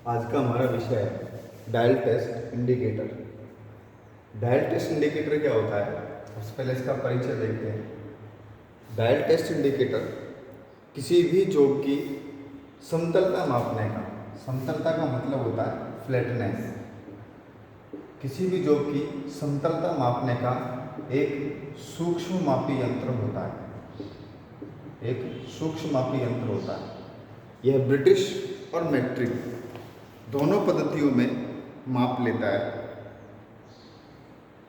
आज का हमारा विषय है dial test indicator. Dial test indicator क्या होता है, सबसे पहले इसका परिचय देखते हैं। डायल टेस्ट इंडिकेटर किसी भी जॉब की समतलता मापने का, समतलता का मतलब होता है फ्लैटनेस, किसी भी जॉब की समतलता मापने का एक सूक्ष्म मापी यंत्र होता है, एक सूक्ष्म मापी यंत्र होता है। यह ब्रिटिश और मेट्रिक दोनों पद्धतियों में माप लेता है।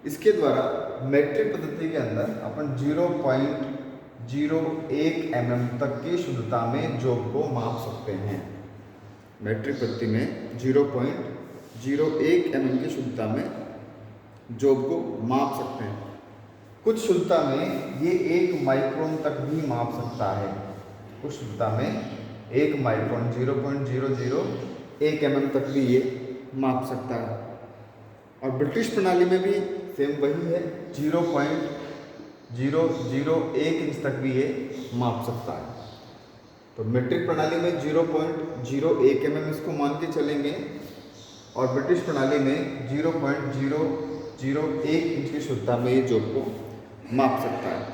इसके द्वारा मेट्रिक पद्धति के अंदर अपन 0.01 mm तक की शुद्धता में जॉब को माप सकते हैं। मेट्रिक पद्धति में 0.01 mm की शुद्धता में जॉब को माप सकते हैं। कुछ शुद्धता में ये 1 माइक्रोन तक भी माप सकता है। कुछ शुद्धता में 1 माइक्रोन 0.001 mm तक भी ये माप सकता है। और ब्रिटिश प्रणाली में भी सेम वही है, 0.001 इंच तक भी ये माप सकता है। तो मेट्रिक प्रणाली में 0.01 mm इसको मान के चलेंगे और ब्रिटिश प्रणाली में 0.001 इंच की शुद्धता में ये जॉब को माप सकता है।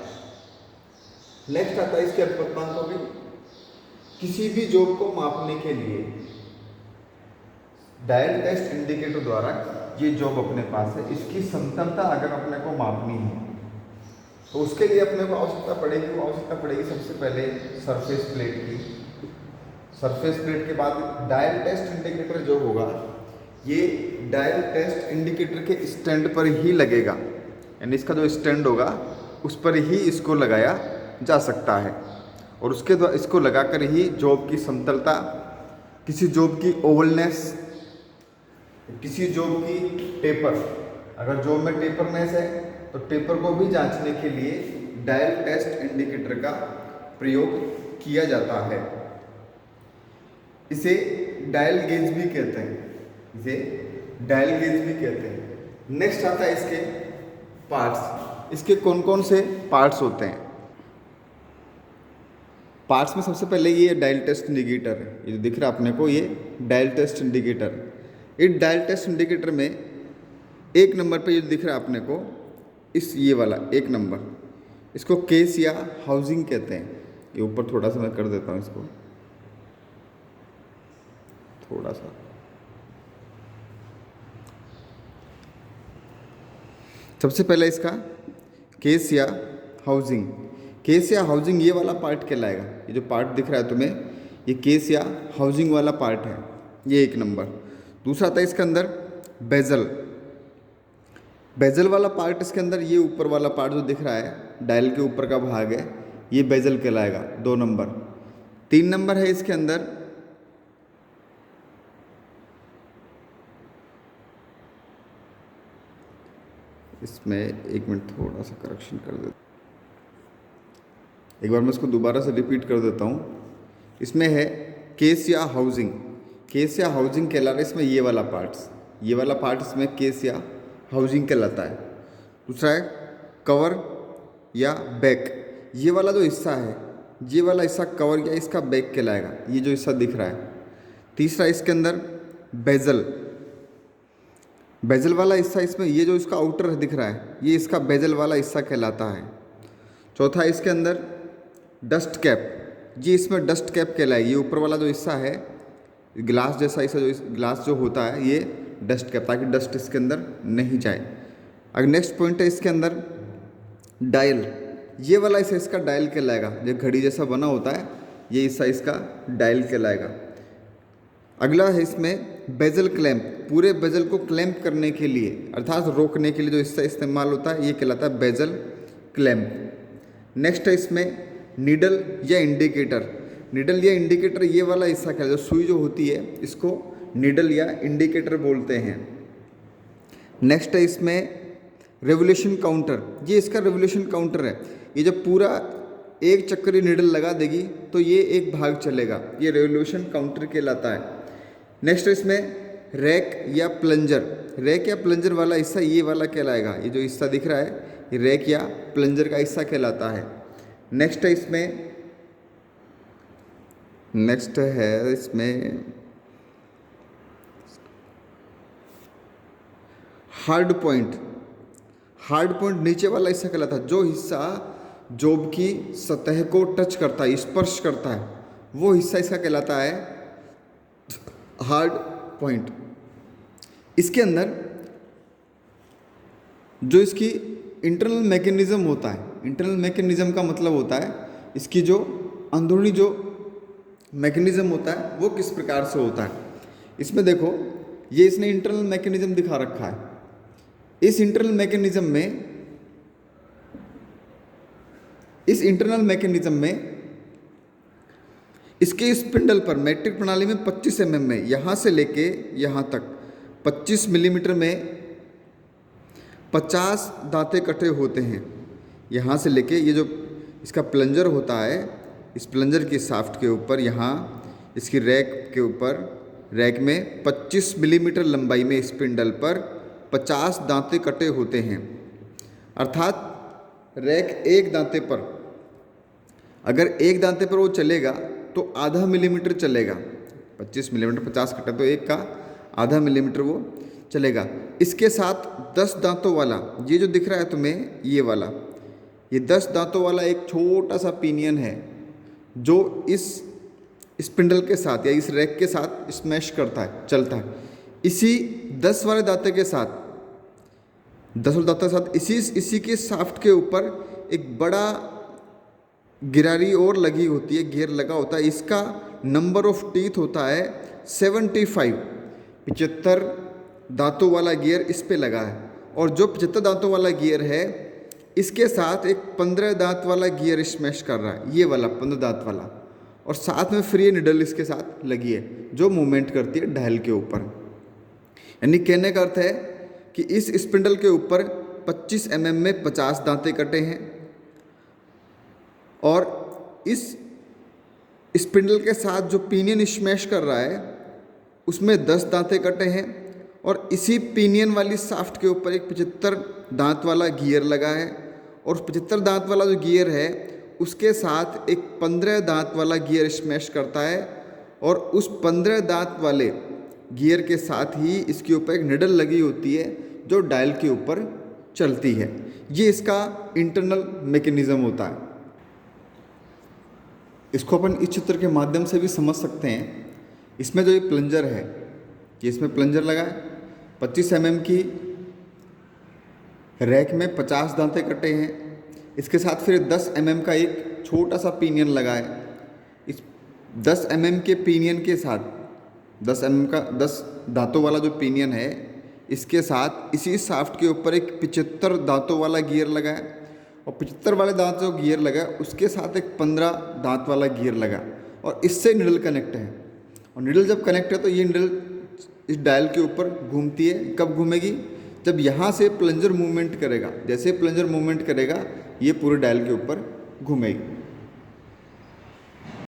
नेक्स्ट आता है इसके अनुपात को भी। किसी भी जॉब को मापने के लिए डायल टेस्ट इंडिकेटर द्वारा ये जॉब अपने पास है, इसकी समतलता अगर अपने को मापनी है तो उसके लिए अपने को आवश्यकता पड़ेगी सबसे पहले सरफेस प्लेट की। सरफेस प्लेट के बाद डायल टेस्ट इंडिकेटर जो होगा ये डायल टेस्ट इंडिकेटर के स्टैंड पर ही लगेगा, यानी इसका जो स्टैंड होगा उस पर ही इसको लगाया जा सकता है और उसके द्वारा इसको लगाकर ही जॉब की समतलता, किसी जॉब की ओवलनेस, किसी जॉब की टेपर, अगर जॉब में टेपरनेस है तो टेपर को भी जांचने के लिए डायल टेस्ट इंडिकेटर का प्रयोग किया जाता है। इसे डायल गेज भी कहते हैं, इसे डायल गेज भी कहते हैं। नेक्स्ट आता है इसके पार्ट्स। इसके कौन कौन से पार्ट्स होते हैं? पार्ट्स में सबसे पहले ये डायल टेस्ट इंडिकेटर है, ये जो दिख रहा है अपने को, ये डायल टेस्ट इंडिकेटर। इस डायल टेस्ट इंडिकेटर में 1 नंबर पे ये दिख रहा है अपने को, ये वाला 1 नंबर, इसको केस या हाउसिंग कहते हैं। ये ऊपर थोड़ा सा मैं कर देता हूँ इसको, थोड़ा सा। सबसे पहले इसका केस या हाउसिंग, केस या हाउसिंग ये वाला पार्ट कहलाएगा। ये जो पार्ट दिख रहा है तुम्हें, ये केस या हाउसिंग वाला पार्ट है, ये 1 नंबर। दूसरा आता है इसके अंदर बेजल, बेजल वाला पार्ट। इसके अंदर ये ऊपर वाला पार्ट जो दिख रहा है, डायल के ऊपर का भाग है, ये बेजल कहलाएगा, 2 नंबर। 3 नंबर है इसके अंदर इसमें 1 मिनट थोड़ा सा करेक्शन कर देता, एक बार मैं इसको दोबारा से रिपीट कर देता हूँ। इसमें है केस या हाउसिंग, केस या हाउसिंग कहला रहा है इसमें ये वाला पार्ट्स, ये वाला पार्ट इसमें केस या हाउसिंग कहलाता है। दूसरा है कवर या बैक, ये वाला जो हिस्सा है, ये वाला हिस्सा कवर या इसका बैक कहलाएगा, ये जो हिस्सा दिख रहा है। तीसरा इसके अंदर बेजल, बेजल वाला हिस्सा, इसमें ये जो इसका आउटर दिख रहा है, ये इसका बेजल वाला हिस्सा कहलाता है। चौथा इसके अंदर डस्ट कैप, ये इसमें डस्ट कैप कहलाएगी, ये ऊपर वाला जो हिस्सा है ग्लास जैसा, इसका जो ग्लास जो होता है ये डस्ट कैप, ताकि डस्ट इसके अंदर नहीं जाए। अगर नेक्स्ट पॉइंट है इसके अंदर डायल, ये वाला हिस्सा इसका डायल कहलाएगा, जो घड़ी जैसा बना होता है ये हिस्सा इसका डायल कहलाएगा। अगला है इसमें बेजल क्लैंप, पूरे बेजल को क्लैंप करने के लिए अर्थात रोकने के लिए जो हिस्सा इस्तेमाल होता है ये कहलाता है बेजल क्लैंप। नेक्स्ट है इसमें नीडल या इंडिकेटर, नीडल या इंडिकेटर ये वाला हिस्सा क्या है, जो सुई जो होती है इसको नीडल या इंडिकेटर बोलते हैं। नेक्स्ट है इसमें रेवोल्यूशन काउंटर, ये इसका रेवोल्यूशन काउंटर है, ये जब पूरा 1 चक्कर नीडल लगा देगी तो ये 1 भाग चलेगा, ये रेवोल्यूशन काउंटर कहलाता है। नेक्स्ट इसमें रैक या प्लंजर, रैक या प्लंजर वाला हिस्सा ये वाला कहलाएगा, ये जो हिस्सा दिख रहा है ये रैक या प्लंजर का हिस्सा कहलाता है। नेक्स्ट है इसमें हार्ड पॉइंट, हार्ड पॉइंट नीचे वाला हिस्सा कहलाता है, जो हिस्सा जॉब की सतह को टच करता है, स्पर्श करता है, वो हिस्सा इसका कहलाता है हार्ड पॉइंट। इसके अंदर जो इसकी इंटरनल मैकेनिज्म होता है, इंटरनल मैकेनिज्म का मतलब होता है इसकी जो अंदरूनी जो मैकेनिज्म होता है वो किस प्रकार से होता है। इसमें देखो ये इसने इंटरनल मैकेनिज्म दिखा रखा है। इस इंटरनल मैकेनिज्म में इसके स्पिंडल पर मैट्रिक प्रणाली में 25 mm में यहाँ से लेके यहाँ तक 25 मिलीमीटर में 50 दांते कटे होते हैं। यहाँ से लेके ये जो इसका प्लंजर होता है, इस प्लंजर की शाफ्ट के ऊपर यहाँ इसकी रैक के ऊपर, रैक में 25 मिलीमीटर लंबाई में स्पिंडल पर 50 दांते कटे होते हैं। अर्थात रैक एक दांते पर, अगर एक दांते पर वो चलेगा तो आधा मिलीमीटर चलेगा। 25 मिलीमीटर 50 कटे तो एक का आधा मिलीमीटर वो चलेगा। इसके साथ 10 दांतों वाला, ये जो दिख रहा है तुम्हें ये वाला, ये 10 दांतों वाला एक छोटा सा पिनियन है जो इस स्पिंडल के साथ या इस रैक के साथ स्मैश करता है, चलता है। इसी 10 वाले दांते के साथ, 10 वाले दांतों के साथ इसी के शाफ्ट के ऊपर एक बड़ा गिरारी और लगी होती है, गियर लगा होता है। इसका नंबर ऑफ टीथ होता है 75, 75 दांतों वाला गियर इस पे लगा है। और जो 75 दांतों वाला गियर है इसके साथ एक 15 दांत वाला गियर स्मैश कर रहा है, ये वाला 15 दांत वाला, और साथ में फ्री निडल इसके साथ लगी है जो मूवमेंट करती है डायल के ऊपर। यानी कहने का अर्थ है कि इस स्पिंडल के ऊपर 25 mm में 50 दांते कटे हैं और इस स्पिंडल के साथ जो पिनियन स्मैश कर रहा है उसमें 10 दांते कटे हैं और इसी पिनियन वाली शाफ्ट के ऊपर एक 75 दांत वाला गियर लगा है और 75 दांत वाला जो गियर है उसके साथ एक 15 दांत वाला गियर स्मैश करता है और उस 15 दांत वाले गियर के साथ ही इसके ऊपर एक निडल लगी होती है जो डायल के ऊपर चलती है। ये इसका इंटरनल मैकेनिज्म होता है। इसको अपन इस चित्र के माध्यम से भी समझ सकते हैं। इसमें जो ये प्लंजर है, ये इसमें प्लंजर लगा है, 25 mm की रैक में 50 दांते कटे हैं। इसके साथ फिर 10 mm का एक छोटा सा पिनियन लगा है। इस 10 mm के पिनियन के साथ 10 mm का 10 दांतों वाला जो पिनियन है इसके साथ इसी शाफ्ट के ऊपर एक 75 दांतों वाला गियर लगा है और 75 वाले दांत जो गियर लगा है उसके साथ एक 15 दांत वाला गियर लगा और इससे निडल कनेक्ट है। और निडल जब कनेक्ट है तो ये निडल इस डायल के ऊपर घूमती है। कब घूमेगी? जब यहाँ से प्लंजर मूवमेंट करेगा। जैसे प्लंजर मूवमेंट करेगा ये पूरे डायल के ऊपर घूमेगी।